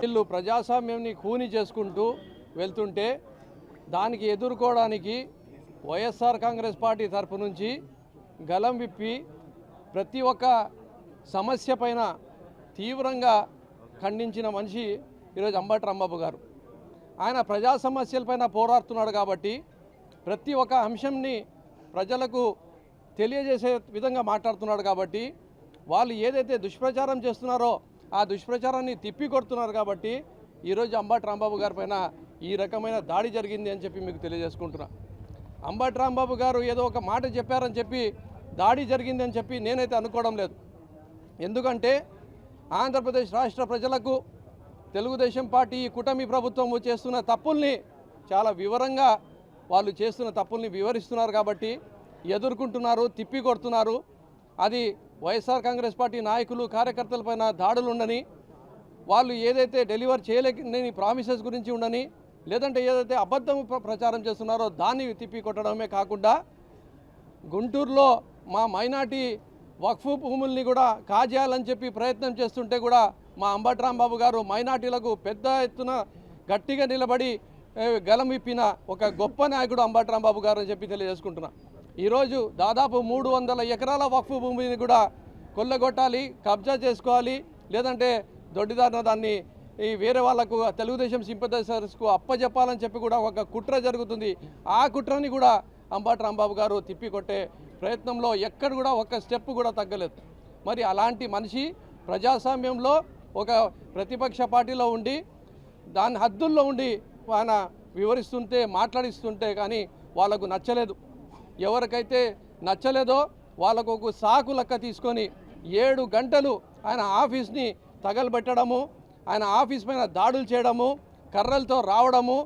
వీళ్ళు ప్రజాస్వామ్యాన్ని ఖూనీ చేసుకుంటూ వెళ్తుంటే దానికి ఎదుర్కోవడానికి వైఎస్ఆర్ కాంగ్రెస్ పార్టీ తరపు నుంచి గలం విప్పి ప్రతి ఒక్క సమస్య పైన తీవ్రంగా ఖండించిన మనిషి ఈరోజు అంబటి రాంబాబు గారు. ఆయన ప్రజా సమస్యలపైన పోరాడుతున్నాడు కాబట్టి ప్రతి ఒక్క అంశంని ప్రజలకు తెలియజేసే విధంగా మాట్లాడుతున్నాడు కాబట్టి వాళ్ళు ఏదైతే దుష్ప్రచారం చేస్తున్నారో ఆ దుష్ప్రచారాన్ని తిప్పికొడుతున్నారు కాబట్టి ఈరోజు అంబటి రాంబాబు గారి పైన ఈ రకమైన దాడి జరిగింది అని చెప్పి మీకు తెలియజేసుకుంటున్నా. అంబటి రాంబాబు గారు ఏదో ఒక మాట చెప్పారని చెప్పి దాడి జరిగింది అని చెప్పి నేనైతే అనుకోవడం లేదు. ఎందుకంటే ఆంధ్రప్రదేశ్ రాష్ట్ర ప్రజలకు తెలుగుదేశం పార్టీ కూటమి ప్రభుత్వం చేస్తున్న తప్పుల్ని చాలా వివరంగా వాళ్ళు చేస్తున్న తప్పుల్ని వివరిస్తున్నారు కాబట్టి ఎదుర్కొంటున్నారు, తిప్పికొడుతున్నారు. అది వైఎస్ఆర్ కాంగ్రెస్ పార్టీ నాయకులు కార్యకర్తలపైన దాడులు ఉండని, వాళ్ళు ఏదైతే డెలివర్ చేయలేని ప్రామిసెస్ గురించి ఉండని, లేదంటే ఏదైతే అబద్ధం ప్రచారం చేస్తున్నారో దాన్ని తిప్పికొట్టడమే కాకుండా గుంటూరులో మా మైనార్టీ వక్ఫ్ భూముల్ని కూడా కాజేయాలని చెప్పి ప్రయత్నం చేస్తుంటే కూడా మా అంబటి రాంబాబు గారు మైనార్టీలకు పెద్ద ఎత్తున గట్టిగా నిలబడి గలం విప్పిన ఒక గొప్ప నాయకుడు అంబటి రాంబాబు గారు అని చెప్పి తెలియజేసుకుంటున్నా. ఈరోజు దాదాపు 300 ఎకరాల వక్ఫ్ భూమిని కూడా కొల్లగొట్టాలి, కబ్జా చేసుకోవాలి, లేదంటే దొడ్డిదారిన దాన్ని వేరే వాళ్లకు తెలుగుదేశం సింపథైజర్స్కు అప్పచెప్పాలని చెప్పి కూడా ఒక కుట్ర జరుగుతుంది. ఆ కుట్రని కూడా అంబటి రాంబాబు గారు తిప్పికొట్టే ప్రయత్నంలో ఎక్కడ కూడా ఒక స్టెప్ కూడా తగ్గలేదు. మరి అలాంటి మనిషి ప్రజాస్వామ్యంలో ఒక ప్రతిపక్ష పార్టీలో ఉండి దాని హద్దుల్లో ఉండి ఆయన వివరిస్తుంటే మాట్లాడిస్తుంటే కానీ వాళ్ళకు నచ్చలేదు. ఎవరికైతే నచ్చలేదో వాళ్ళకు ఒక సాకు లెక్క తీసుకొని 7 గంటలు ఆయన ఆఫీస్ని తగలబెట్టడము, ఆయన ఆఫీస్ పైన దాడులు చేయడము, కర్రలతో రావడము,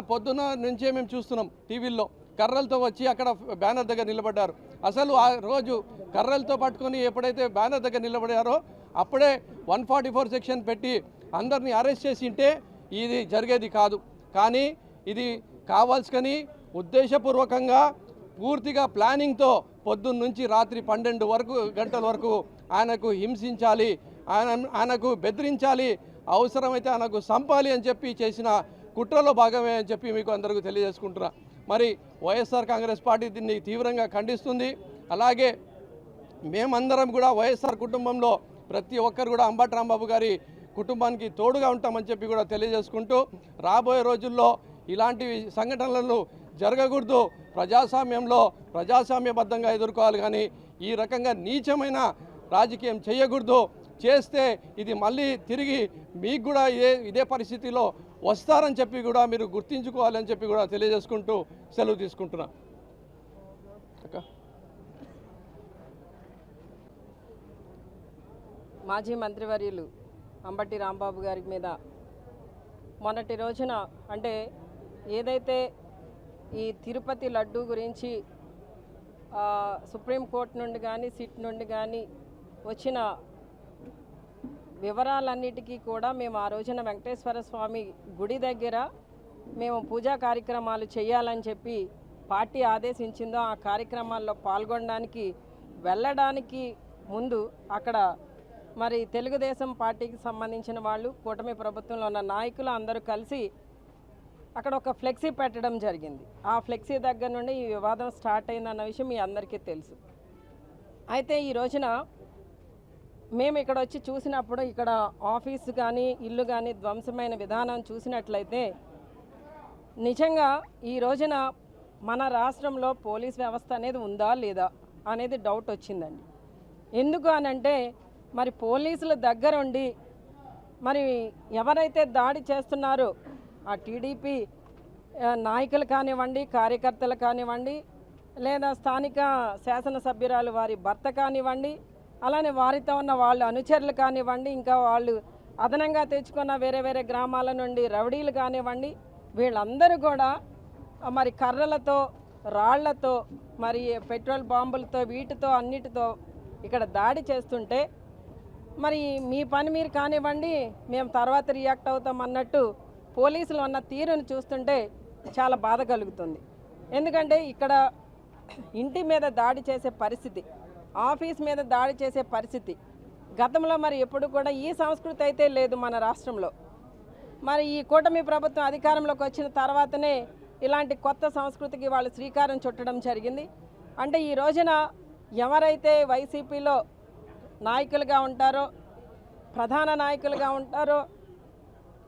పొద్దున నుంచే మేము చూస్తున్నాం టీవీల్లో కర్రలతో వచ్చి అక్కడ బ్యానర్ దగ్గర నిలబడ్డారు. అసలు ఆ రోజు కర్రలతో పట్టుకొని ఎప్పుడైతే బ్యానర్ దగ్గర నిలబడారో అప్పుడే 144 సెక్షన్ పెట్టి అందరినీ అరెస్ట్ చేసి ఉంటే ఇది జరిగేది కాదు. కానీ ఇది కావాల్సుకొని ఉద్దేశపూర్వకంగా పూర్తిగా ప్లానింగ్తో పొద్దున్న నుంచి రాత్రి 12 గంటల వరకు ఆయనకు హింసించాలి, ఆయనకు బెదిరించాలి, అవసరమైతే ఆయనకు సంపాలి అని చెప్పి చేసిన కుట్రలో భాగమే అని చెప్పి మీకు అందరికీ తెలియజేసుకుంటున్నా. మరి వైఎస్ఆర్ కాంగ్రెస్ పార్టీ దీన్ని తీవ్రంగా ఖండిస్తుంది. అలాగే మేమందరం కూడా వైఎస్ఆర్ కుటుంబంలో ప్రతి ఒక్కరు కూడా అంబటి రాంబాబు గారి కుటుంబానికి తోడుగా ఉంటామని చెప్పి కూడా తెలియజేసుకుంటూ రాబోయే రోజుల్లో ఇలాంటి సంఘటనలను జరగకూడదు, ప్రజాస్వామ్యంలో ప్రజాస్వామ్యబద్ధంగా ఎదుర్కోవాలి, కానీ ఈ రకంగా నీచమైన రాజకీయం చేయకూడదు. చేస్తే ఇది మళ్ళీ తిరిగి మీకు కూడా ఇదే పరిస్థితిలో వస్తారని చెప్పి కూడా మీరు గుర్తించుకోవాలని చెప్పి కూడా తెలియజేసుకుంటూ సెలవు తీసుకుంటున్నా. మాజీ మంత్రివర్యులు అంబటి రాంబాబు గారి మీద మొన్నటి రోజున అంటే ఏదైతే ఈ తిరుపతి లడ్డు గురించి సుప్రీంకోర్టు నుండి కానీ సిట్ నుండి కానీ వచ్చిన వివరాలన్నిటికీ కూడా మేము ఆ రోజున వెంకటేశ్వర స్వామి గుడి దగ్గర మేము పూజా కార్యక్రమాలు చేయాలని చెప్పి పార్టీ ఆదేశించిందో ఆ కార్యక్రమాల్లో పాల్గొనడానికి వెళ్ళడానికి ముందు అక్కడ మరి తెలుగుదేశం పార్టీకి సంబంధించిన వాళ్ళు కూటమి ప్రభుత్వంలో ఉన్న నాయకులు అందరూ కలిసి అక్కడ ఒక ఫ్లెక్సీ పెట్టడం జరిగింది. ఆ ఫ్లెక్సీ దగ్గర నుండి ఈ వివాదం స్టార్ట్ అయిందన్న విషయం మీ అందరికీ తెలుసు. అయితే ఈ రోజున మేము ఇక్కడ వచ్చి చూసినప్పుడు ఇక్కడ ఆఫీసు కానీ ఇల్లు కానీ ధ్వంసమైన విధానం చూసినట్లయితే నిజంగా ఈ రోజున మన రాష్ట్రంలో పోలీస్ వ్యవస్థ అనేది ఉందా లేదా అనేది డౌట్ వచ్చిందండి. ఎందుకు అనంటే మరి పోలీసుల దగ్గర ఉండి మరి ఎవరైతే దాడి చేస్తున్నారో ఆ టీడీపీ నాయకులు కానివ్వండి, కార్యకర్తలు కానివ్వండి, లేదా స్థానిక శాసనసభ్యురాలు వారి భర్త కానివ్వండి, అలానే వారితో ఉన్న వాళ్ళు అనుచరులు కానివ్వండి, ఇంకా వాళ్ళు అదనంగా తెచ్చుకున్న వేరే వేరే గ్రామాల నుండి రౌడీలు కానివ్వండి, వీళ్ళందరూ కూడా మరి కర్రలతో, రాళ్లతో, మరి పెట్రోల్ బాంబులతో, వీటితో అన్నిటితో ఇక్కడ దాడి చేస్తుంటే మరి మీ పని మీరు కానివ్వండి, మేము తర్వాత రియాక్ట్ అవుతాం అన్నట్టు పోలీసులు ఉన్న తీరును చూస్తుంటే చాలా బాధ కలుగుతుంది. ఎందుకంటే ఇక్కడ ఇంటి మీద దాడి చేసే పరిస్థితి, ఆఫీస్ మీద దాడి చేసే పరిస్థితి గతంలో మరి ఎప్పుడు కూడా ఈ సంస్కృతి అయితే లేదు మన రాష్ట్రంలో. మరి ఈ కూటమి ప్రభుత్వం అధికారంలోకి వచ్చిన తర్వాతనే ఇలాంటి కొత్త సంస్కృతికి వాళ్ళు శ్రీకారం చుట్టడం జరిగింది. అంటే ఈ రోజున ఎవరైతే వైసీపీలో నాయకులుగా ఉంటారో, ప్రధాన నాయకులుగా ఉంటారో,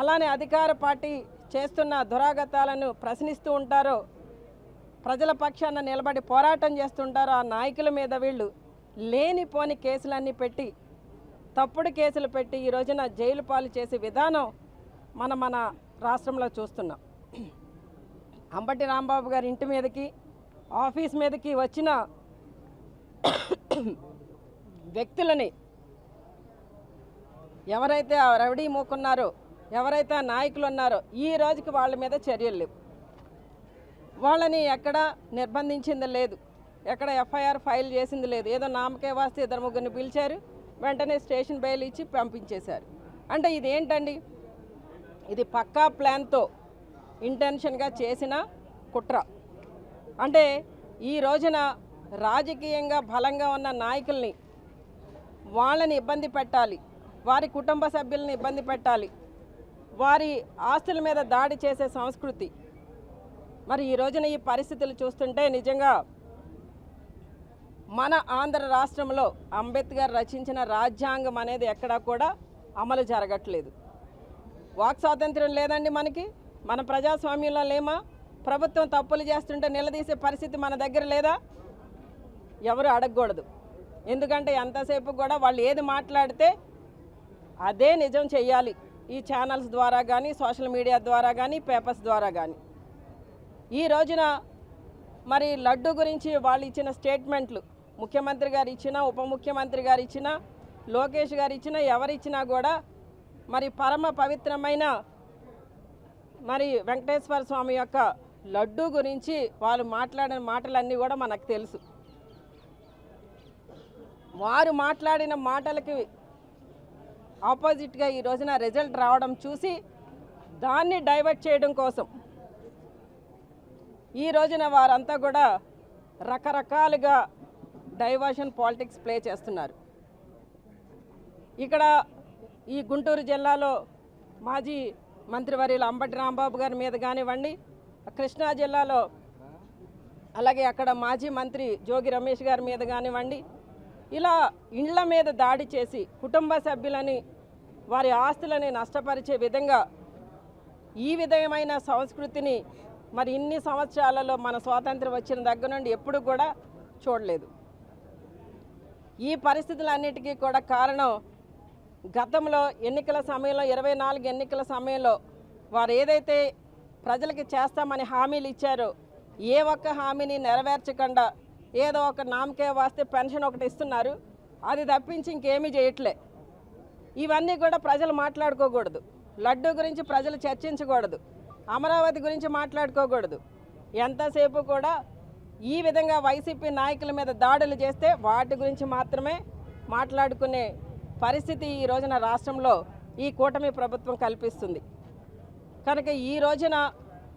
అలానే అధికార పార్టీ చేస్తున్న దురాగతాలను ప్రశ్నిస్తూ ఉంటారో, ప్రజల పక్షాన నిలబడి పోరాటం చేస్తుంటారో ఆ నాయకుల మీద వీళ్ళు లేనిపోని కేసులన్నీ పెట్టి, తప్పుడు కేసులు పెట్టి ఈ రోజున జైలు పాలు చేసే విధానం మన రాష్ట్రంలో చూస్తున్నాం. అంబటి రాంబాబు గారి ఇంటి మీదకి, ఆఫీస్ మీదకి వచ్చిన వ్యక్తులని ఎవరైతే రౌడీ మూకున్నారో, ఎవరైతే నాయకులు ఉన్నారో ఈ రోజుకి వాళ్ళ మీద చర్యలు లేవు. వాళ్ళని ఎక్కడ నిర్బంధించింది లేదు, ఎక్కడ ఎఫ్ఐఆర్ ఫైల్ చేసింది లేదు. ఏదో నామకే వాస్తే ఇద్దరు ముగ్గురిని పిలిచారు, వెంటనే స్టేషన్ బెయిల్ ఇచ్చి పంపించేశారు. అంటే ఇది ఏంటండి? ఇది పక్కా ప్లాన్తో ఇంటెన్షన్గా చేసిన కుట్ర. అంటే ఈ రోజున రాజకీయంగా బలంగా ఉన్న నాయకుల్ని, వాళ్ళని ఇబ్బంది పెట్టాలి, వారి కుటుంబ సభ్యులను ఇబ్బంది పెట్టాలి, వారి ఆస్తుల మీద దాడి చేసే సంస్కృతి. మరి ఈ రోజున ఈ పరిస్థితులు చూస్తుంటే నిజంగా మన ఆంధ్ర రాష్ట్రంలో అంబేద్కర్ రచించిన రాజ్యాంగం అనేది ఎక్కడా కూడా అమలు జరగట్లేదు. వాక్ స్వాతంత్ర్యం లేదండి మనకి. మన ప్రజాస్వామ్యంలో లేమా? ప్రభుత్వం తప్పులు చేస్తుంటే నిలదీసే పరిస్థితి మన దగ్గర లేదా? ఎవరు అడగకూడదు. ఎందుకంటే ఎంతసేపు కూడా వాళ్ళు ఏది మాట్లాడితే అదే నిజం చెయ్యాలి. ఈ ఛానల్స్ ద్వారా కానీ, సోషల్ మీడియా ద్వారా కానీ, పేపర్స్ ద్వారా కానీ. ఈ రోజున మరి లడ్డు గురించి వాళ్ళు ఇచ్చిన స్టేట్మెంట్లు, ముఖ్యమంత్రి గారు ఇచ్చినా, ఉప ముఖ్యమంత్రి గారు ఇచ్చినా, లోకేష్ గారు ఇచ్చినా, ఎవరిచ్చినా కూడా మరి పరమ పవిత్రమైన మరి వెంకటేశ్వర స్వామి యొక్క లడ్డు గురించి వాళ్ళు మాట్లాడిన మాటలన్నీ కూడా మనకు తెలుసు. వారు మాట్లాడిన మాటలకి ఆపోజిట్గా ఈ రోజున రిజల్ట్ రావడం చూసి దాన్ని డైవర్ట్ చేయడం కోసం ఈ రోజున వారంతా కూడా రకరకాలుగా డైవర్షన్ పాలిటిక్స్ ప్లే చేస్తున్నారు. ఇక్కడ ఈ గుంటూరు జిల్లాలో మాజీ మంత్రివర్యులు అంబటి రాంబాబు గారి మీద కానివ్వండి, కృష్ణా జిల్లాలో అలాగే అక్కడ మాజీ మంత్రి జోగి రమేష్ గారి మీద కానివ్వండి, ఇలా ఇండ్ల మీద దాడి చేసి కుటుంబ సభ్యులని, వారి ఆస్తులని నష్టపరిచే విధంగా ఈ విధమైన సంస్కృతిని మరి ఇన్ని సంవత్సరాలలో మన స్వాతంత్రం వచ్చిన దగ్గర నుండి ఎప్పుడు కూడా చూడలేదు. ఈ పరిస్థితులన్నిటికీ కూడా కారణం గతంలో ఎన్నికల సమయంలో 24 ఎన్నికల సమయంలో వారు ఏదైతే ప్రజలకి చేస్తామని హామీలు ఇచ్చారో ఏ ఒక్క హామీని నెరవేర్చకుండా ఏదో ఒక నామకే వాస్తే పెన్షన్ ఒకటి ఇస్తున్నారు, అది తప్పించి ఇంకేమీ చేయట్లే. ఇవన్నీ కూడా ప్రజలు మాట్లాడుకోకూడదు. లడ్డు గురించి ప్రజలు చర్చించకూడదు, అమరావతి గురించి మాట్లాడుకోకూడదు. ఎంతసేపు కూడా ఈ విధంగా వైసీపీ నాయకుల మీద దాడులు చేస్తే వాటి గురించి మాత్రమే మాట్లాడుకునే పరిస్థితి ఈ రోజున రాష్ట్రంలో ఈ కూటమి ప్రభుత్వం కల్పిస్తుంది. కనుక ఈ రోజున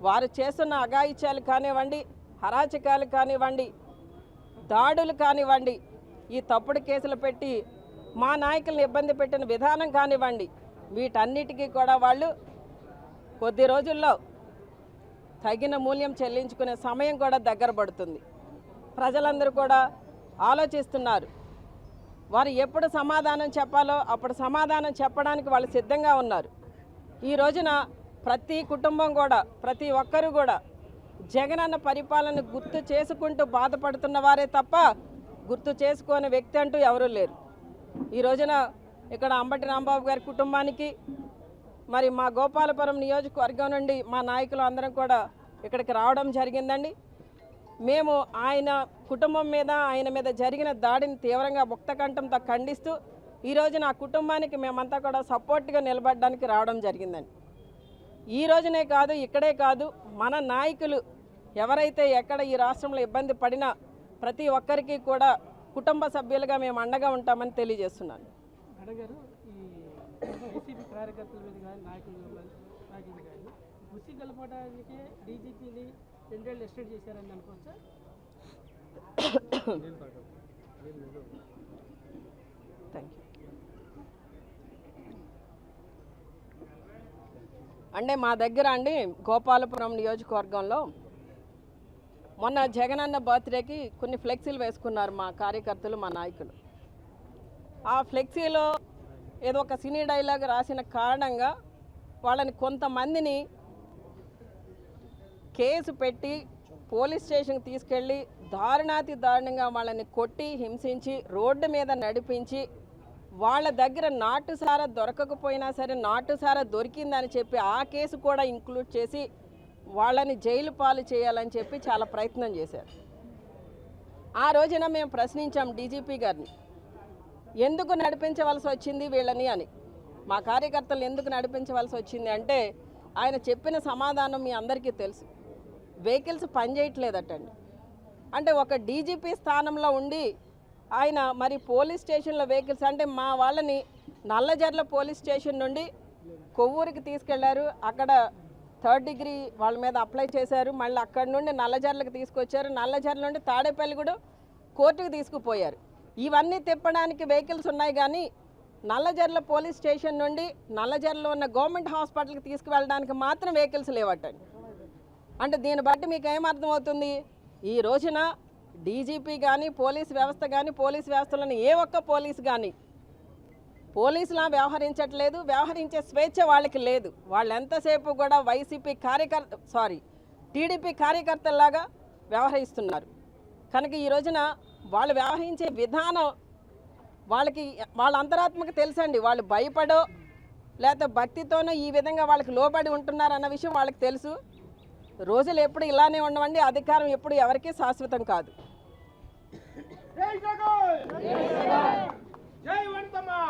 వారు చేస్తున్న అఘాయిత్యాలు కానివ్వండి, హరాచకాలు కానివ్వండి, దాడులు కానివ్వండి, ఈ తప్పుడు కేసులు పెట్టి మా నాయకులను ఇబ్బంది పెట్టిన విధానం కానివ్వండి, వీటన్నిటికీ కూడా వాళ్ళు కొద్ది రోజుల్లో తగిన మూల్యం చెల్లించుకునే సమయం కూడా దగ్గర పడుతుంది. ప్రజలందరూ కూడా ఆలోచిస్తున్నారు. వారు ఎప్పుడు సమాధానం చెప్పాలో అప్పుడు సమాధానం చెప్పడానికి వాళ్ళు సిద్ధంగా ఉన్నారు. ఈ రోజున ప్రతి కుటుంబం కూడా, ప్రతి ఒక్కరూ కూడా జగనన్న పరిపాలన గుర్తు చేసుకుంటూ బాధపడుతున్న వారే తప్ప గుర్తు చేసుకోని వ్యక్తి అంటూ ఎవరూ లేరు. ఈ రోజున ఇక్కడ అంబటి రాంబాబు గారి కుటుంబానికి, మరి మా గోపాలపురం నియోజకవర్గం నుండి మా నాయకులు అందరం కూడా ఇక్కడికి రావడం జరిగిందండి. మేము ఆయన కుటుంబం మీద ఆయన మీద జరిగిన దాడిని తీవ్రంగా ముక్తకంఠంతో ఖండిస్తూ ఈరోజు నా కుటుంబానికి మేమంతా కూడా సపోర్ట్గా నిలబడడానికి రావడం జరిగిందండి. ఈ రోజునే కాదు, ఇక్కడే కాదు, మన నాయకులు ఎవరైతే ఎక్కడ ఈ రాష్ట్రంలో ఇబ్బంది పడినా ప్రతి ఒక్కరికి కూడా కుటుంబ సభ్యులుగా మేము అండగా ఉంటామని తెలియజేస్తున్నాను. అడగారు ఈ వైసీపీ కార్యకర్తల మీద కానీ నాయకులు కానీ ఉసి కలపడానికి డీజీపీని 2 ఏళ్ళు ఎక్స్టెండ్ చేశారని అనుకోవచ్చా? Thank you. అంటే మా దగ్గర అండి గోపాలపురం నియోజకవర్గంలో మొన్న జగనన్న బర్త్డేకి కొన్ని ఫ్లెక్సీలు వేసుకున్నారు మా కార్యకర్తలు, మా నాయకులు. ఆ ఫ్లెక్సీలో ఏదో ఒక సినీ డైలాగ్ రాసిన కారణంగా వాళ్ళని కొంతమందిని కేసు పెట్టి పోలీస్ స్టేషన్కి తీసుకెళ్ళి దారుణాతి దారుణంగా వాళ్ళని కొట్టి హింసించి రోడ్డు మీద నడిపించి వాళ్ళ దగ్గర నాటుసారా దొరకకపోయినా సరే నాటుసారా దొరికిందని చెప్పి ఆ కేసు కూడా ఇంక్లూడ్ చేసి వాళ్ళని జైలు పాలు చేయాలని చెప్పి చాలా ప్రయత్నం చేశారు. ఆ రోజున మేము ప్రశ్నించాం డీజీపీ గారిని, ఎందుకు నడిపించవలసి వచ్చింది వీళ్ళని అని. మా కార్యకర్తలు ఎందుకు నడిపించవలసి వచ్చింది అంటే ఆయన చెప్పిన సమాధానం మీ అందరికీ తెలుసు. వెహికల్స్ పనిచేయట్లేదటండి. అంటే ఒక డీజీపీ స్థానంలో ఉండి ఆయన మరి పోలీస్ స్టేషన్లో వెహికల్స్ అంటే మా వాళ్ళని నల్లజర్ల పోలీస్ స్టేషన్ నుండి కొవ్వూరికి తీసుకెళ్లారు. అక్కడ 3rd డిగ్రీ వాళ్ళ మీద అప్లై చేశారు. మళ్ళీ అక్కడ నుండి నల్లజర్లకు తీసుకొచ్చారు. నల్లజర్ల నుండి తాడేపల్లిగూడెం కోర్టుకు తీసుకుపోయారు. ఇవన్నీ తిప్పడానికి వెహికల్స్ ఉన్నాయి కానీ నల్లజర్ల పోలీస్ స్టేషన్ నుండి నల్లజర్లలో ఉన్న గవర్నమెంట్ హాస్పిటల్కి తీసుకువెళ్ళడానికి మాత్రం వెహికల్స్ లేవటండి. అంటే దీన్ని బట్టి మీకు ఏమర్థమవుతుంది? ఈ రోజున డీజీపీ కానీ పోలీస్ వ్యవస్థ కానీ పోలీస్ వ్యవస్థలోని ఏ ఒక్క పోలీస్ కానీ పోలీసులా వ్యవహరించట్లేదు. వ్యవహరించే స్వేచ్ఛ వాళ్ళకి లేదు. వాళ్ళు ఎంతసేపు కూడా టీడీపీ కార్యకర్తల్లాగా వ్యవహరిస్తున్నారు. కనుక ఈ రోజున వాళ్ళు వ్యవహరించే విధానం వాళ్ళ అంతరాత్మకు తెలుసండి. వాళ్ళు భయపడో లేకపోతే భక్తితోనో ఈ విధంగా వాళ్ళకి లోబడి ఉంటున్నారు అన్న విషయం వాళ్ళకి తెలుసు. రోజులు ఎప్పుడు ఇలానే ఉండవండి. అధికారం ఎప్పుడు ఎవరికీ శాశ్వతం కాదు. జై జగన్ జై వంతమా